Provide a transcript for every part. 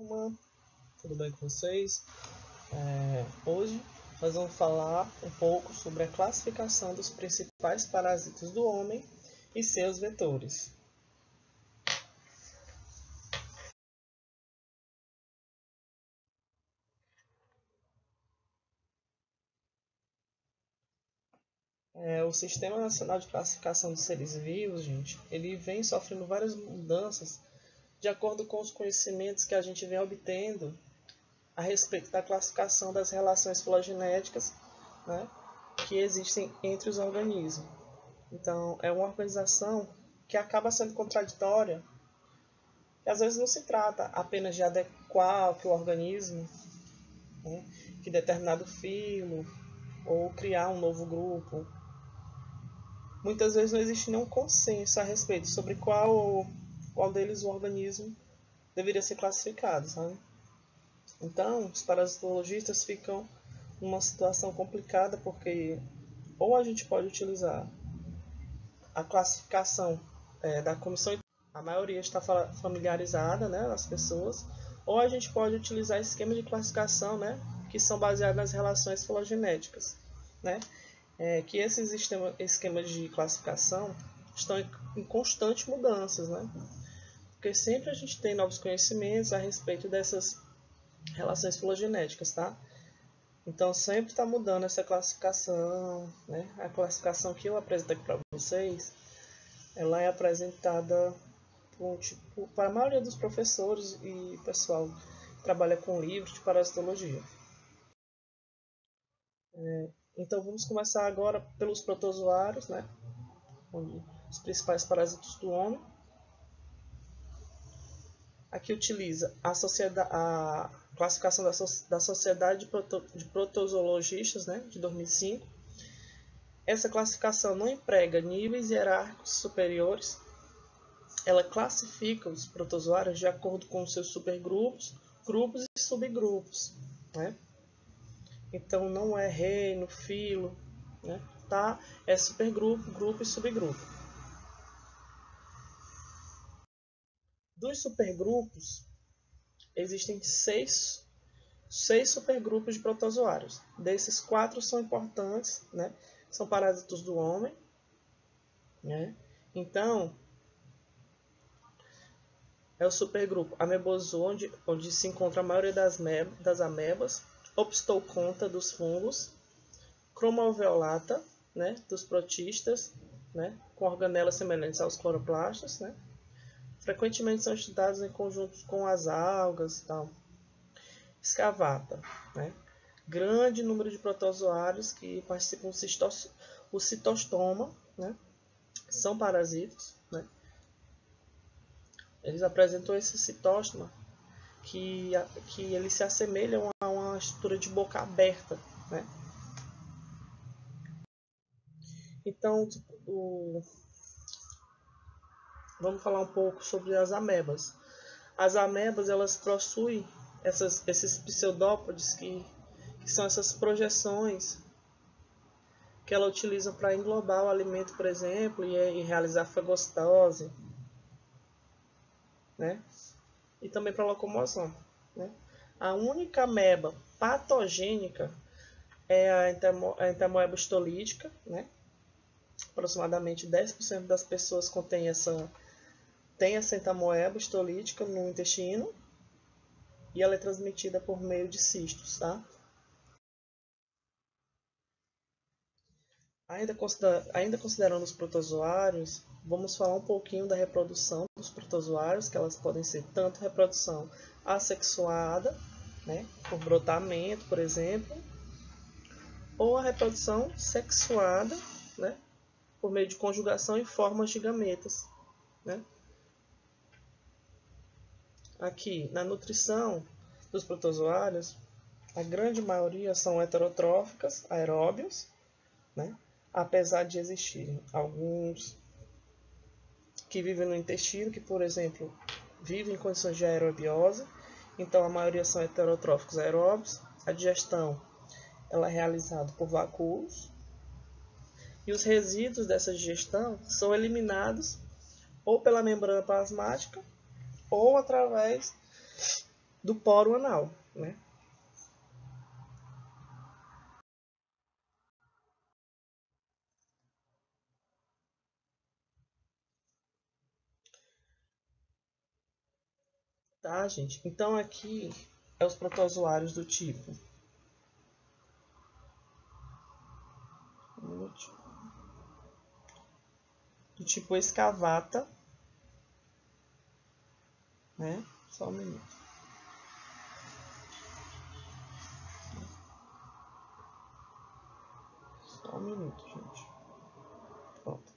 Turma, tudo bem com vocês? Hoje nós vamos falar um pouco sobre a classificação dos principais parasitas do homem e seus vetores. O Sistema Nacional de Classificação dos Seres Vivos, gente, ele vem sofrendo várias mudanças de acordo com os conhecimentos que a gente vem obtendo a respeito da classificação das relações filogenéticas, né, que existem entre os organismos. Então, é uma organização que acaba sendo contraditória, que às vezes não se trata apenas de adequar que o organismo, né, que determinado filo, ou criar um novo grupo. Muitas vezes não existe nenhum consenso a respeito sobre qual deles o organismo deveria ser classificado, sabe? Então, os parasitologistas ficam numa situação complicada porque ou a gente pode utilizar a classificação da comissão, a maioria está familiarizada, né, as pessoas, ou a gente pode utilizar esquemas de classificação, né, que são baseados nas relações filogenéticas, né, que esses esquemas de classificação estão em constante mudanças, né, porque sempre a gente tem novos conhecimentos a respeito dessas relações filogenéticas, tá? Então sempre está mudando essa classificação, né? A classificação que eu apresento aqui para vocês, ela é apresentada para a maioria dos professores e pessoal que trabalha com livros de parasitologia. Então vamos começar agora pelos protozoários, né? Os principais parasitos do homem. Aqui utiliza a classificação da Sociedade de Protozoologistas, né, de 2005. Essa classificação não emprega níveis hierárquicos superiores. Ela classifica os protozoários de acordo com seus supergrupos, grupos e subgrupos, né? Então não é reino, filo, né? Tá? É supergrupo, grupo e subgrupo. Dos supergrupos, existem seis supergrupos de protozoários. Desses, 4 são importantes, né? São parásitos do homem, né? Então, é o supergrupo Amebozoa, onde se encontra a maioria das amebas, Opisthoconta dos fungos, Cromoalveolata, né, dos protistas, né, com organelas semelhantes aos cloroplastos, né? Frequentemente são estudados em conjunto com as algas e tal. Escavata, né? Grande número de protozoários que participam do citostoma, né? São parasitas, né? Eles apresentam esse citostoma que eles se assemelham a uma estrutura de boca aberta, né? Então, vamos falar um pouco sobre as amebas. As amebas, elas possuem esses pseudópodes que são essas projeções que ela utiliza para englobar o alimento, por exemplo, e realizar fagocitose, né? E também para locomoção, né? A única ameba patogênica é a entamoeba histolítica, né? Aproximadamente 10% das pessoas contém essa entamoeba histolítica no intestino e ela é transmitida por meio de cistos, tá? Ainda considerando os protozoários, vamos falar um pouquinho da reprodução dos protozoários, que elas podem ser tanto reprodução assexuada, né, por brotamento, por exemplo, ou a reprodução sexuada, né, por meio de conjugação em formas de gametas, né? Aqui, na nutrição dos protozoários, a grande maioria são heterotróficas, aeróbios, né? Apesar de existirem alguns que vivem no intestino, que, por exemplo, vivem em condições de aerobiose, então a maioria são heterotróficos aeróbios. A digestão ela é realizada por vacúolos, e os resíduos dessa digestão são eliminados ou pela membrana plasmática ou através do poro anal, né? Tá, gente? Então aqui é os protozoários do tipo. Do tipo escavata, né? Só um minuto. Só um minuto, gente. Pronto.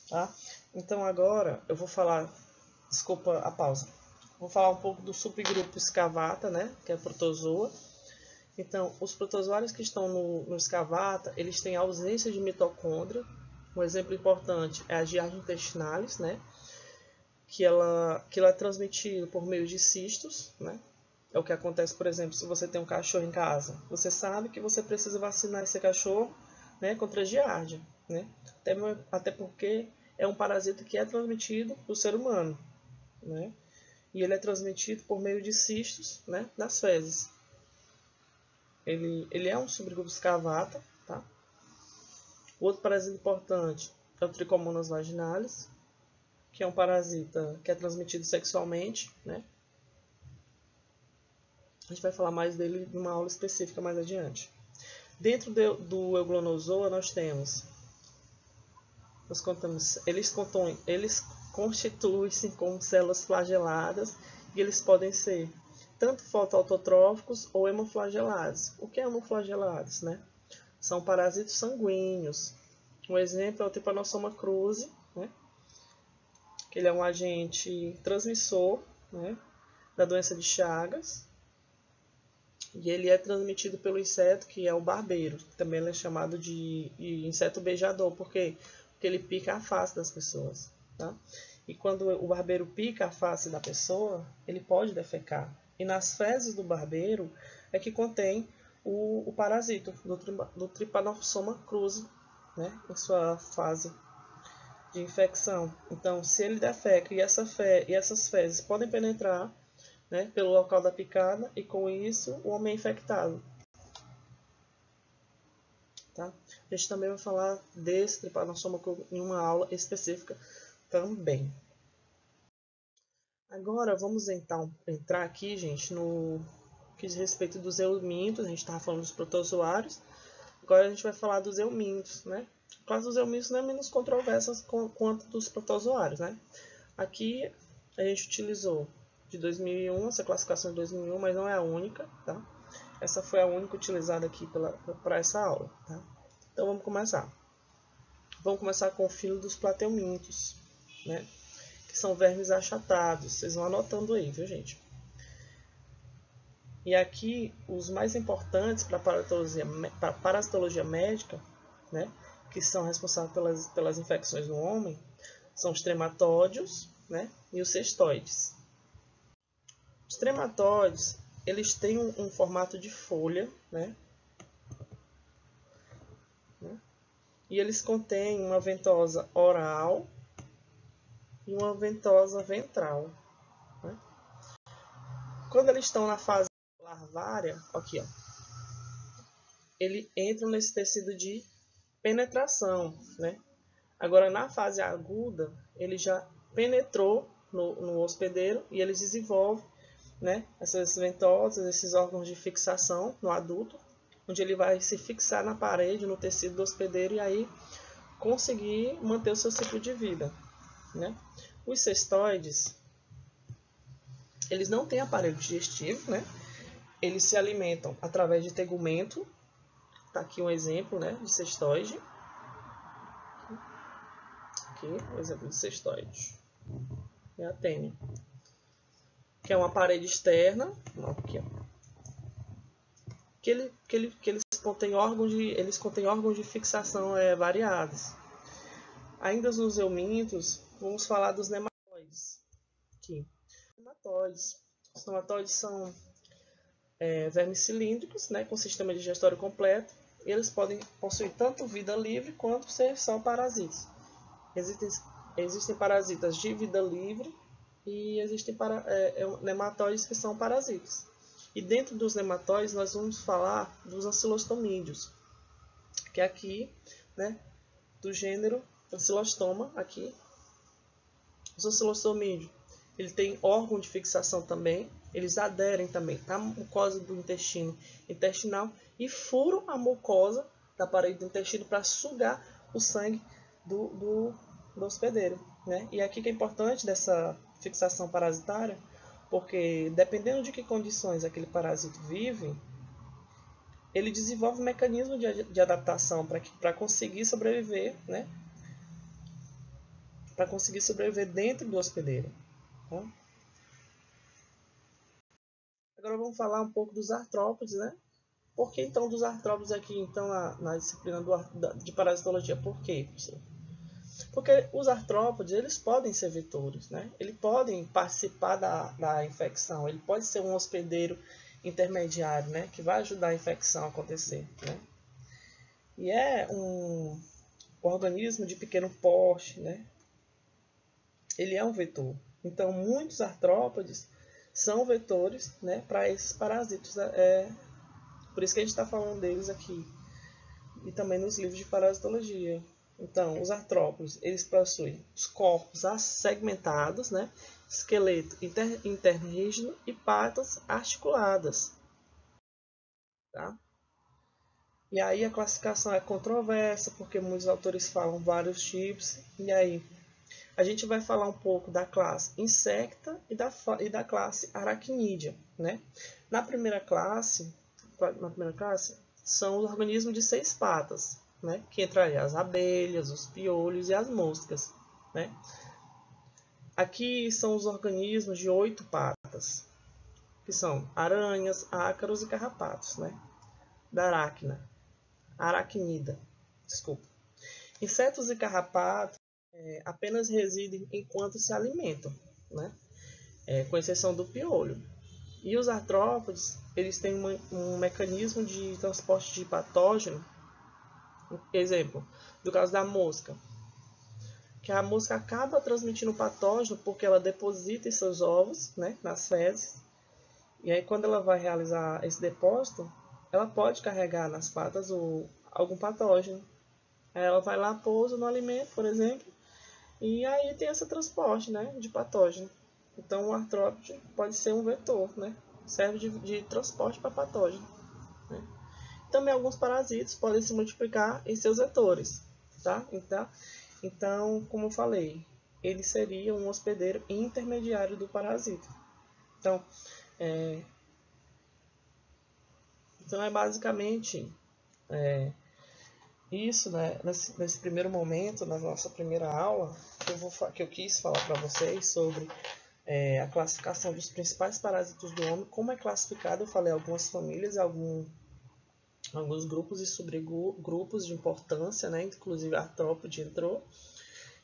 Tá? Então agora eu vou falar, desculpa a pausa. Vou falar um pouco do subgrupo escavata, né? Que é a protozoa. Então, os protozoários que estão no escavata, eles têm ausência de mitocôndria. Um exemplo importante é a Giardia intestinalis, né? Que ela é transmitida por meio de cistos, né? É o que acontece, por exemplo, se você tem um cachorro em casa. Você sabe que você precisa vacinar esse cachorro, né, contra a giardia, né? Até porque é um parasita que é transmitido do ser humano, né? E ele é transmitido por meio de cistos, né, nas fezes. Ele é um subgrupo escavata, tá? O outro parasita importante é o Trichomonas vaginalis, que é um parasita que é transmitido sexualmente, né? A gente vai falar mais dele numa aula específica mais adiante. Dentro do Euglonozoa nós temos, eles constituem-se como células flageladas e eles podem ser tanto fotoautotróficos ou hemoflagelados. O que é hemoflagelados, né? São parasitos sanguíneos. Um exemplo é o Trypanosoma cruzi, né? Que ele é um agente transmissor, né, da doença de Chagas. E ele é transmitido pelo inseto, que é o barbeiro. Também ele é chamado de inseto beijador. Por quê? Porque ele pica a face das pessoas. Tá? E quando o barbeiro pica a face da pessoa, ele pode defecar. E nas fezes do barbeiro é que contém o parasito do Trypanosoma cruzi, né, em sua fase de infecção. Então, se ele defeca e essas fezes podem penetrar, né, pelo local da picada e com isso o homem é infectado. Tá? A gente também vai falar desse Trypanosoma em uma aula específica também. Agora vamos entrar aqui, gente, no que diz respeito dos eumintos. A gente estava falando dos protozoários. Agora a gente vai falar dos eumintos, né? A classe dos eumintos não é menos controversa quanto dos protozoários, né? Aqui a gente utilizou de 2001, essa classificação de 2001, mas não é a única, tá? Essa foi a única utilizada aqui para essa aula, tá? Então vamos começar. Vamos começar com o filo dos plateumintos, né? Que são vermes achatados. Vocês vão anotando aí, viu, gente? E aqui, os mais importantes para a parasitologia médica, né? Que são responsáveis pelas infecções no homem, são os trematóides, né? E os cestoides. Os trematóides, eles têm um formato de folha, né? E eles contêm uma ventosa oral e uma ventosa ventral, né? Quando eles estão na fase larvária, aqui, ó, eles entram nesse tecido de penetração, né? Agora, na fase aguda, ele já penetrou no hospedeiro e eles desenvolvem, né, essas ventosas, esses órgãos de fixação no adulto, onde ele vai se fixar na parede, no tecido do hospedeiro e aí conseguir manter o seu ciclo de vida, né? Os cestoides, eles não têm aparelho digestivo, né? Eles se alimentam através de tegumento. Tá aqui um exemplo, né, de cestoide. Aqui, um exemplo de cestoide. É a tênia, que é uma parede externa, aqui, ó, que eles contêm órgãos de fixação variados. Ainda nos eumintos, vamos falar dos nematóides. Aqui. Os nematóides são vermes cilíndricos, né, com sistema digestório completo. E eles podem possuir tanto vida livre quanto ser só parasitas. Existem parasitas de vida livre, e existem nematóides que são parasitas. E dentro dos nematóides nós vamos falar dos ancilostomídeos, que é aqui, né, do gênero Ancilostoma, aqui. Os ancilostomídeos, ele tem órgão de fixação também, eles aderem também à mucosa do intestino intestinal e furam a mucosa da parede do intestino para sugar o sangue do hospedeiro, né? E aqui que é importante dessa fixação parasitária, porque dependendo de que condições aquele parasito vive, ele desenvolve um mecanismo de adaptação para conseguir sobreviver, né? Para conseguir sobreviver dentro do hospedeiro. Tá? Agora vamos falar um pouco dos artrópodes, né? Por que então dos artrópodes aqui então na disciplina de parasitologia? Por quê, professor? Porque os artrópodes, eles podem ser vetores, né? Eles podem participar da infecção, ele pode ser um hospedeiro intermediário, né? Que vai ajudar a infecção a acontecer, né? E é um organismo de pequeno porte, né? Ele é um vetor. Então, muitos artrópodes são vetores, né, para esses parasitos. Por isso que a gente está falando deles aqui. E também nos livros de parasitologia. Então, os artrópodes, eles possuem os corpos segmentados, né, esqueleto interno rígido e patas articuladas. Tá? E aí a classificação é controversa, porque muitos autores falam vários tipos. E aí a gente vai falar um pouco da classe insecta e da classe aracnídea, né? Na primeira classe são os organismos de 6 patas, né? Que entrariam as abelhas, os piolhos e as moscas, né? Aqui são os organismos de 8 patas, que são aranhas, ácaros e carrapatos, né? Da aracnida, desculpa. Insetos e carrapatos apenas residem enquanto se alimentam, né? Com exceção do piolho. E os artrópodes, eles têm um mecanismo de transporte de patógeno, exemplo, do caso da mosca, que a mosca acaba transmitindo patógeno porque ela deposita os seus ovos, né, nas fezes, e aí quando ela vai realizar esse depósito, ela pode carregar nas patas algum patógeno. Aí ela vai lá, pousa no alimento, por exemplo, e aí tem esse transporte, né, de patógeno. Então o artrópode pode ser um vetor, né? Serve de transporte para patógeno. Né? Também alguns parasitas podem se multiplicar em seus vetores. Tá? Então, como eu falei, ele seria um hospedeiro intermediário do parasita. Então é basicamente isso, né? Nesse primeiro momento, na nossa primeira aula, que eu quis falar para vocês sobre a classificação dos principais parasitos do homem, como é classificado. Eu falei algumas famílias, alguns grupos e subgrupos de importância, né? Inclusive a artrópode entrou.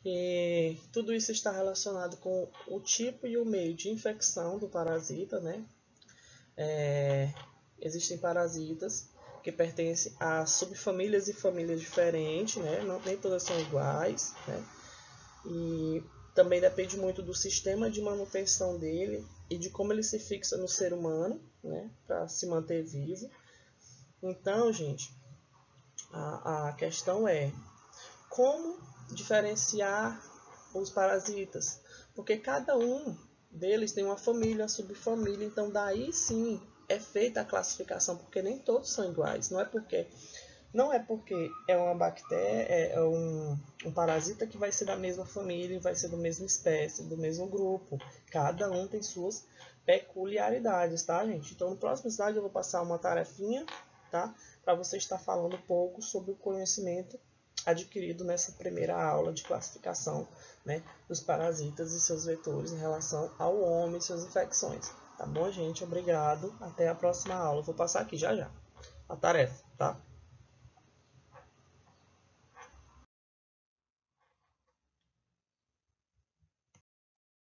E tudo isso está relacionado com o tipo e o meio de infecção do parasita, né? Existem parasitas que pertencem a subfamílias e famílias diferentes, né? Nem todas são iguais, né? E também depende muito do sistema de manutenção dele e de como ele se fixa no ser humano, né? Para se manter vivo. Então, gente, a questão é como diferenciar os parasitas, porque cada um deles tem uma família, uma subfamília, então daí sim é feita a classificação, porque nem todos são iguais. Não é porque é uma bactéria, é um parasita que vai ser da mesma família, vai ser da mesma espécie, do mesmo grupo. Cada um tem suas peculiaridades, tá, gente? Então, no próximo slide eu vou passar uma tarefinha, tá? Para você estar falando um pouco sobre o conhecimento adquirido nessa primeira aula de classificação, né, dos parasitas e seus vetores em relação ao homem e suas infecções. Tá bom, gente? Obrigado. Até a próxima aula. Vou passar aqui já a tarefa, tá?